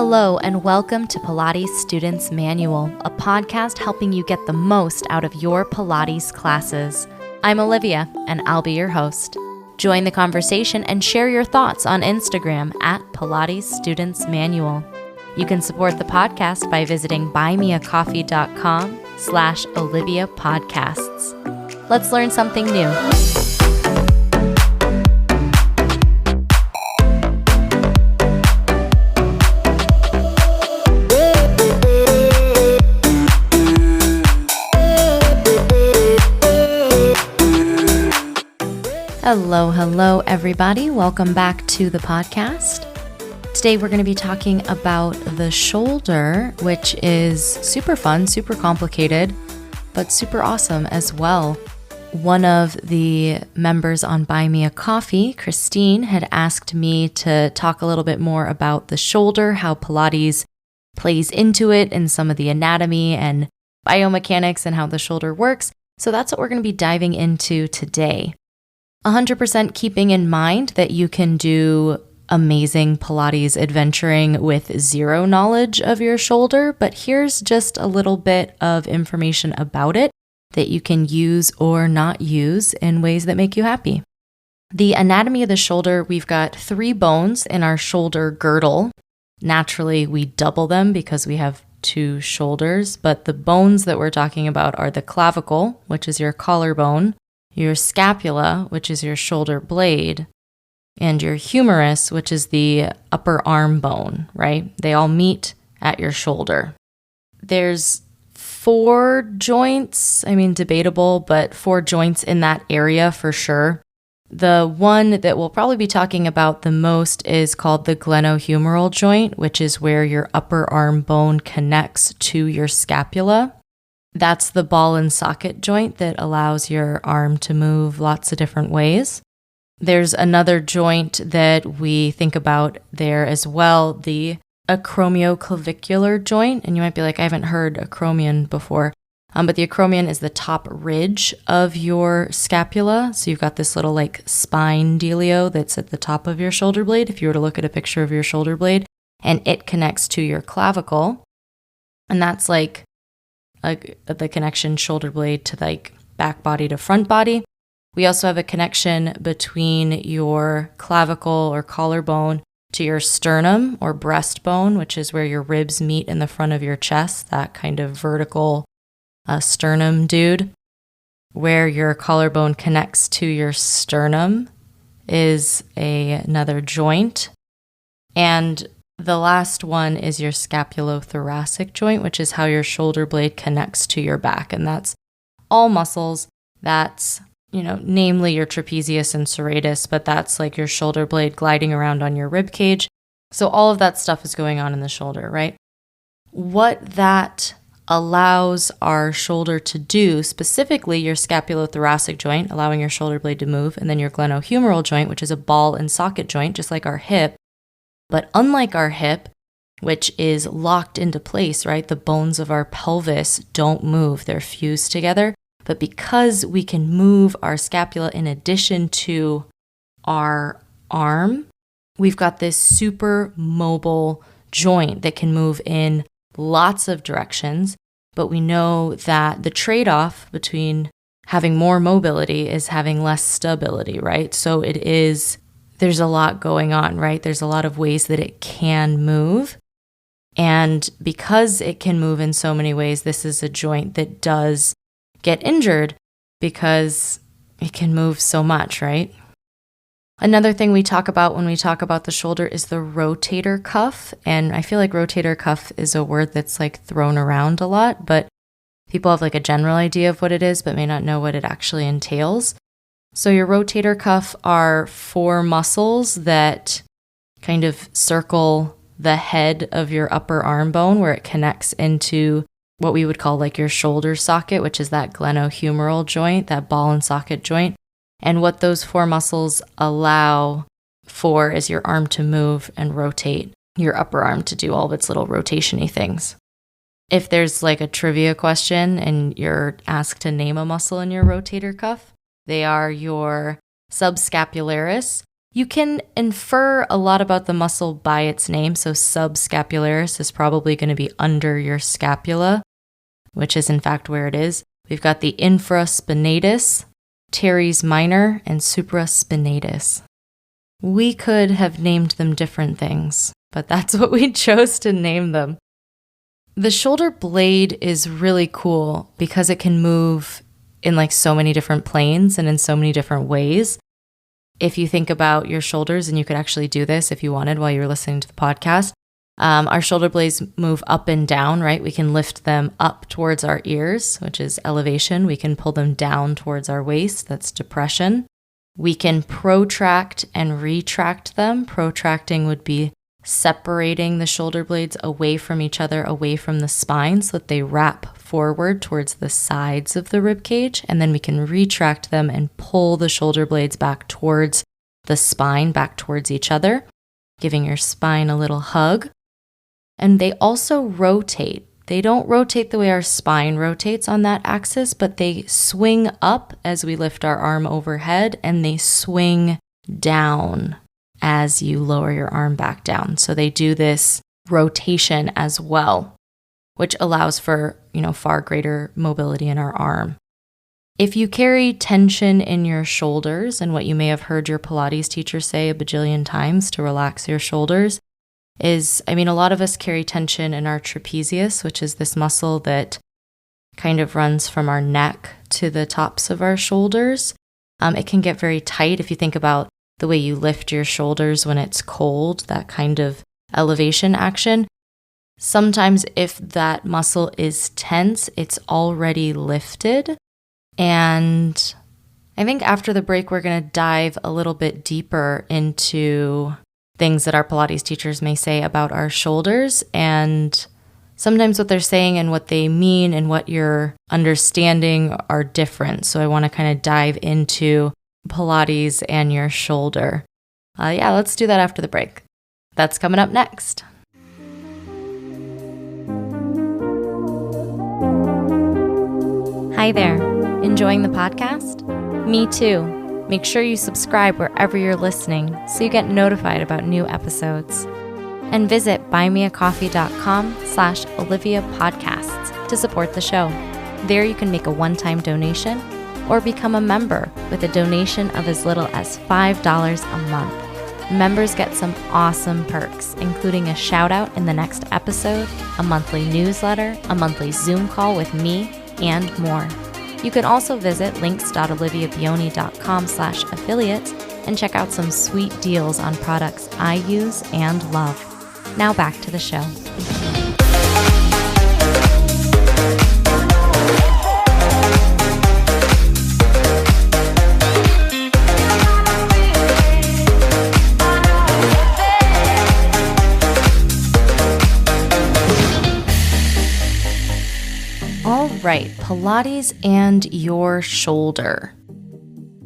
Hello and welcome to Pilates Students Manual, a podcast helping you get the most out of your Pilates classes. I'm Olivia and I'll be your host. Join the conversation and share your thoughts on Instagram at Pilates Students Manual. You can support the podcast by visiting buymeacoffee.com/Olivia Podcasts. Let's learn something new. Hello, everybody. Welcome back to the podcast. Today, we're going to be talking about the shoulder, which is super fun, super complicated, but super awesome as well. One of the members on Buy Me a Coffee, Christine, had asked me to talk a little bit more about the shoulder, how Pilates plays into it, and some of the anatomy and biomechanics and how the shoulder works. So that's what we're going to be diving into today. 100% keeping in mind that you can do amazing Pilates adventuring with zero knowledge of your shoulder, but here's just a little bit of information about it that you can use or not use in ways that make you happy. The anatomy of the shoulder, we've got 3 bones in our shoulder girdle. Naturally, we double them because we have 2 shoulders, but the bones that we're talking about are the clavicle, which is your collarbone, your scapula, which is your shoulder blade, and your humerus, which is the upper arm bone, right? They all meet at your shoulder. There's 4 joints, debatable, but 4 joints in that area for sure. The one that we'll probably be talking about the most is called the glenohumeral joint, which is where your upper arm bone connects to your scapula. That's the ball and socket joint that allows your arm to move lots of different ways. There's another joint that we think about there as well, the acromioclavicular joint. And you might be like, I haven't heard acromion before. But the acromion is the top ridge of your scapula. So you've got this little spine dealio that's at the top of your shoulder blade, if you were to look at a picture of your shoulder blade, and it connects to your clavicle. And that's the connection shoulder blade to back body to front body. We also have a connection between your clavicle or collarbone to your sternum or breastbone, which is where your ribs meet in the front of your chest, that kind of vertical sternum dude. Where your collarbone connects to your sternum is another joint. And the last one is your scapulothoracic joint, which is how your shoulder blade connects to your back. And that's all muscles. That's, namely your trapezius and serratus, but that's your shoulder blade gliding around on your rib cage. So all of that stuff is going on in the shoulder, right? What that allows our shoulder to do, specifically your scapulothoracic joint, allowing your shoulder blade to move, and then your glenohumeral joint, which is a ball and socket joint, just like our hip. But unlike our hip, which is locked into place, right? The bones of our pelvis don't move. They're fused together. But because we can move our scapula in addition to our arm, we've got this super mobile joint that can move in lots of directions. But we know that the trade-off between having more mobility is having less stability, right? So there's a lot going on, right? There's a lot of ways that it can move. And because it can move in so many ways, this is a joint that does get injured because it can move so much, right? Another thing we talk about when we talk about the shoulder is the rotator cuff. And I feel like rotator cuff is a word that's thrown around a lot, but people have a general idea of what it is, but may not know what it actually entails. So your rotator cuff are 4 muscles that kind of circle the head of your upper arm bone where it connects into what we would call your shoulder socket, which is that glenohumeral joint, that ball and socket joint. And what those 4 muscles allow for is your arm to move and rotate, your upper arm to do all of its little rotation-y things. If there's a trivia question and you're asked to name a muscle in your rotator cuff, they are your subscapularis, You can infer a lot about the muscle by its name. So subscapularis is probably going to be under your scapula, which is in fact where it is. We've got the infraspinatus, teres minor, and supraspinatus. We could have named them different things, but that's what we chose to name them. The shoulder blade is really cool because it can move in like so many different planes and in so many different ways. If you think about your shoulders, and you could actually do this if you wanted while you were listening to the podcast, our shoulder blades move up and down, right? We can lift them up towards our ears, which is elevation. We can pull them down towards our waist, that's depression. We can protract and retract them. Protracting would be separating the shoulder blades away from each other, away from the spine, so that they wrap forward towards the sides of the rib cage. And then we can retract them and pull the shoulder blades back towards the spine, back towards each other, giving your spine a little hug. And they also rotate. They don't rotate the way our spine rotates on that axis, but they swing up as we lift our arm overhead, and they swing down as you lower your arm back down. So they do this rotation as well, which allows for, far greater mobility in our arm. If you carry tension in your shoulders, and what you may have heard your Pilates teacher say a bajillion times to relax your shoulders is, a lot of us carry tension in our trapezius, which is this muscle that kind of runs from our neck to the tops of our shoulders. It can get very tight if you think about the way you lift your shoulders when it's cold, that kind of elevation action. Sometimes if that muscle is tense, it's already lifted. And I think after the break, we're going to dive a little bit deeper into things that our Pilates teachers may say about our shoulders, and sometimes what they're saying and what they mean and what you're understanding are different. So I want to kind of dive into Pilates and your shoulder. Let's do that after the break. That's coming up next. Hi there. Enjoying the podcast? Me too. Make sure you subscribe wherever you're listening so you get notified about new episodes. And visit buymeacoffee.com/Olivia Podcasts to support the show. There you can make a one-time donation or become a member with a donation of as little as $5 a month. Members get some awesome perks, including a shout out in the next episode, a monthly newsletter, a monthly Zoom call with me, and more. You can also visit links.oliviabioni.com/affiliates and check out some sweet deals on products I use and love. Now back to the show. Right, Pilates and your shoulder.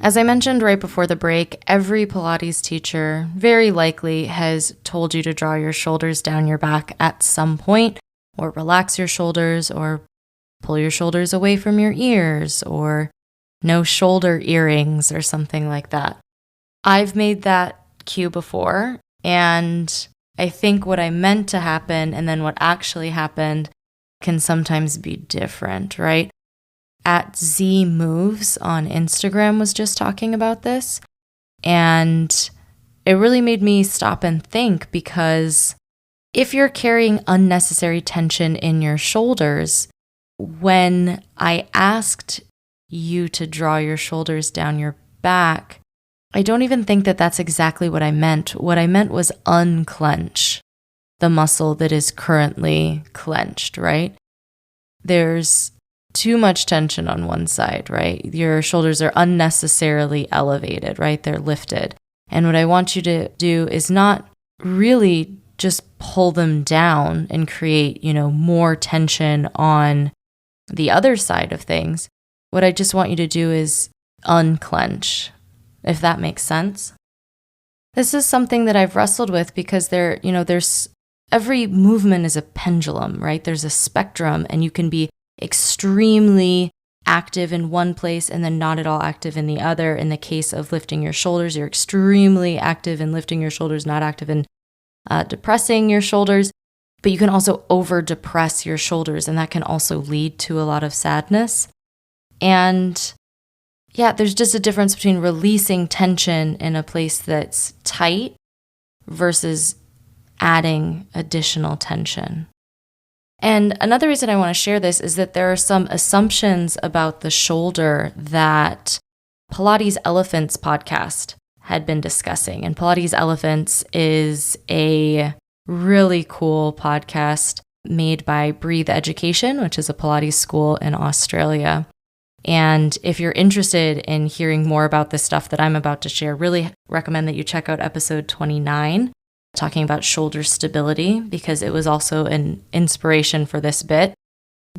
As I mentioned right before the break, every Pilates teacher very likely has told you to draw your shoulders down your back at some point, or relax your shoulders, or pull your shoulders away from your ears, or no shoulder earrings, or something like that. I've made that cue before, and I think what I meant to happen and then what actually happened can sometimes be different, right? @Z Moves on Instagram was just talking about this, and it really made me stop and think, because if you're carrying unnecessary tension in your shoulders, when I asked you to draw your shoulders down your back, I don't even think that that's exactly what I meant. What I meant was unclench the muscle that is currently clenched, right? There's too much tension on one side, right? Your shoulders are unnecessarily elevated, right? They're lifted. And what I want you to do is not really just pull them down and create, more tension on the other side of things. What I just want you to do is unclench, if that makes sense. This is something that I've wrestled with because there's every movement is a pendulum, right? There's a spectrum, and you can be extremely active in one place and then not at all active in the other. In the case of lifting your shoulders, you're extremely active in lifting your shoulders, not active in depressing your shoulders. But you can also over depress your shoulders, and that can also lead to a lot of sadness. And yeah, there's just a difference between releasing tension in a place that's tight versus adding additional tension. And another reason I want to share this is that there are some assumptions about the shoulder that Pilates Elephants podcast had been discussing. And Pilates Elephants is a really cool podcast made by Breathe Education, which is a Pilates school in Australia. And if you're interested in hearing more about this stuff that I'm about to share, really recommend that you check out episode 29, talking about shoulder stability, because it was also an inspiration for this bit.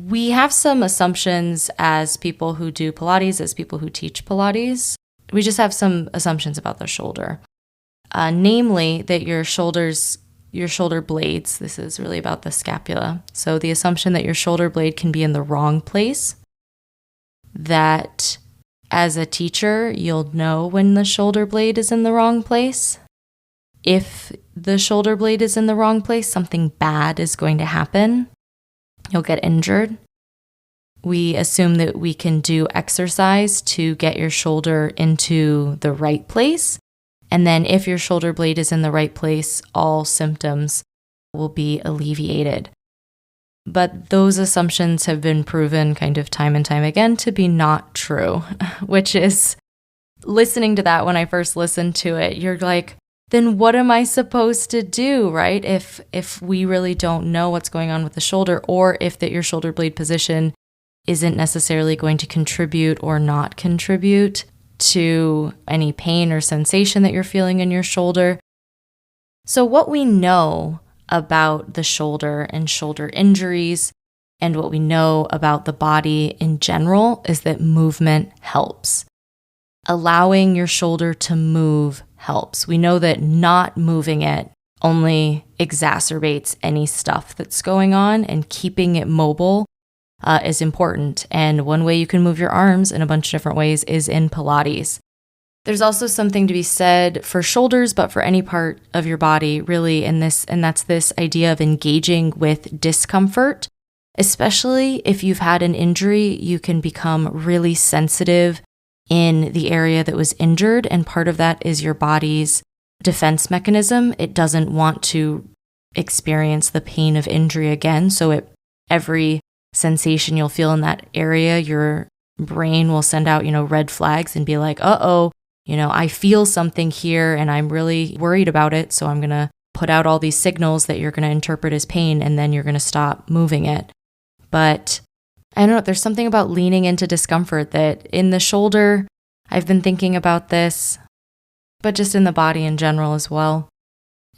We have some assumptions as people who do Pilates, as people who teach Pilates. We just have some assumptions about the shoulder. Namely, that your shoulder blades, this is really about the scapula. So the assumption that your shoulder blade can be in the wrong place, that as a teacher, you'll know when the shoulder blade is in the wrong place. If the shoulder blade is in the wrong place, something bad is going to happen. You'll get injured. We assume that we can do exercise to get your shoulder into the right place. And then if your shoulder blade is in the right place, all symptoms will be alleviated. But those assumptions have been proven kind of time and time again to be not true, which is, listening to that when I first listened to it, you're like, then what am I supposed to do, right? If we really don't know what's going on with the shoulder, or if that your shoulder blade position isn't necessarily going to contribute or not contribute to any pain or sensation that you're feeling in your shoulder. So what we know about the shoulder and shoulder injuries, and what we know about the body in general, is that movement helps. Allowing your shoulder to move helps. We know that not moving it only exacerbates any stuff that's going on, and keeping it mobile is important. And one way you can move your arms in a bunch of different ways is in Pilates. There's also something to be said for shoulders, but for any part of your body, really, and that's this idea of engaging with discomfort. Especially if you've had an injury, you can become really sensitive in the area that was injured, and part of that is your body's defense mechanism. It doesn't want to experience the pain of injury again, so every sensation you'll feel in that area, your brain will send out, red flags and be like, uh-oh, I feel something here and I'm really worried about it, so I'm going to put out all these signals that you're going to interpret as pain, and then you're going to stop moving it. But I don't know, there's something about leaning into discomfort that in the shoulder, I've been thinking about this, but just in the body in general as well.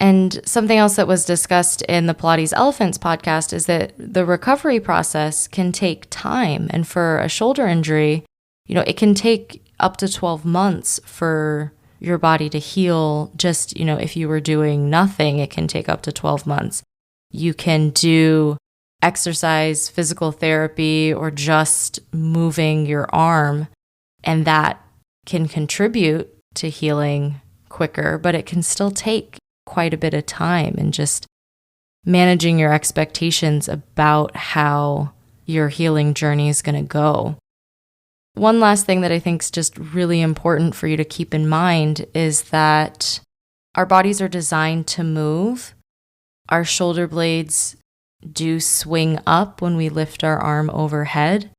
And something else that was discussed in the Pilates Elephants podcast is that the recovery process can take time. And for a shoulder injury, it can take up to 12 months for your body to heal. Just, if you were doing nothing, it can take up to 12 months. You can do exercise, physical therapy, or just moving your arm, and that can contribute to healing quicker, but it can still take quite a bit of time, and just managing your expectations about how your healing journey is going to go. One last thing that I think is just really important for you to keep in mind is that our bodies are designed to move. Our shoulder blades do swing up when we lift our arm overhead,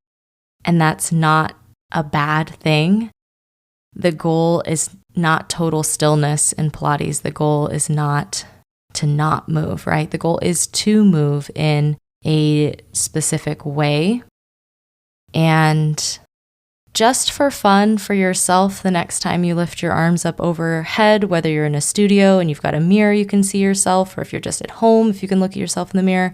and that's not a bad thing. The goal is not total stillness in Pilates. The goal is not to not move, right? The goal is to move in a specific way. And just for fun for yourself, the next time you lift your arms up overhead, whether you're in a studio and you've got a mirror you can see yourself, or if you're just at home, if you can look at yourself in the mirror,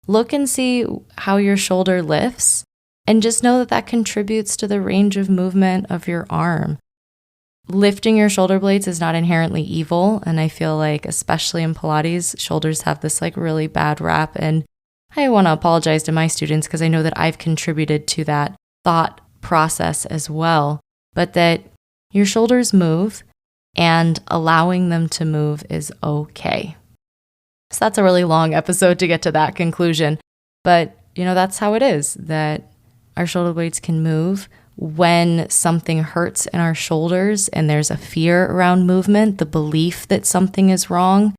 look and see how your shoulder lifts, and just know that that contributes to the range of movement of your arm. Lifting your shoulder blades is not inherently evil, and I feel like, especially in Pilates, shoulders have this really bad rap, and I want to apologize to my students because I know that I've contributed to that thought process as well, but that your shoulders move and allowing them to move is okay. So that's a really long episode to get to that conclusion. But, that's how it is, that our shoulder blades can move. When something hurts in our shoulders and there's a fear around movement, the belief that something is wrong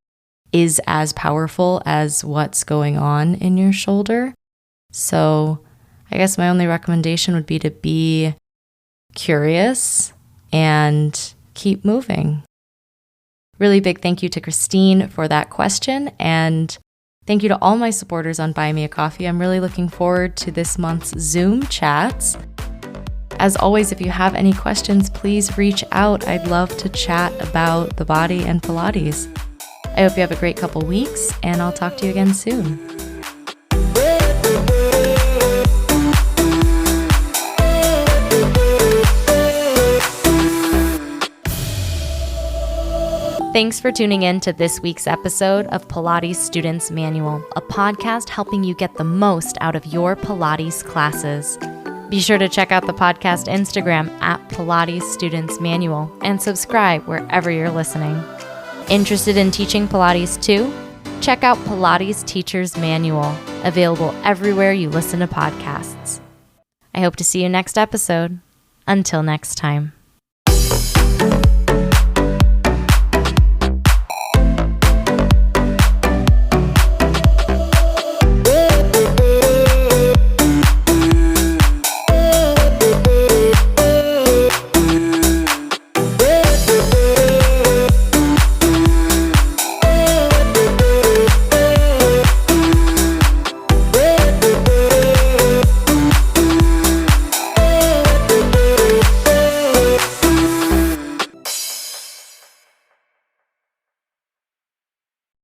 is as powerful as what's going on in your shoulder. So I guess my only recommendation would be to be curious and keep moving. Really big thank you to Christine for that question, and thank you to all my supporters on Buy Me a Coffee. I'm really looking forward to this month's Zoom chats. As always, if you have any questions, please reach out. I'd love to chat about the body and Pilates. I hope you have a great couple weeks, and I'll talk to you again soon. Thanks for tuning in to this week's episode of Pilates Students Manual, a podcast helping you get the most out of your Pilates classes. Be sure to check out the podcast Instagram at Pilates Students Manual and subscribe wherever you're listening. Interested in teaching Pilates too? Check out Pilates Teacher's Manual, available everywhere you listen to podcasts. I hope to see you next episode. Until next time.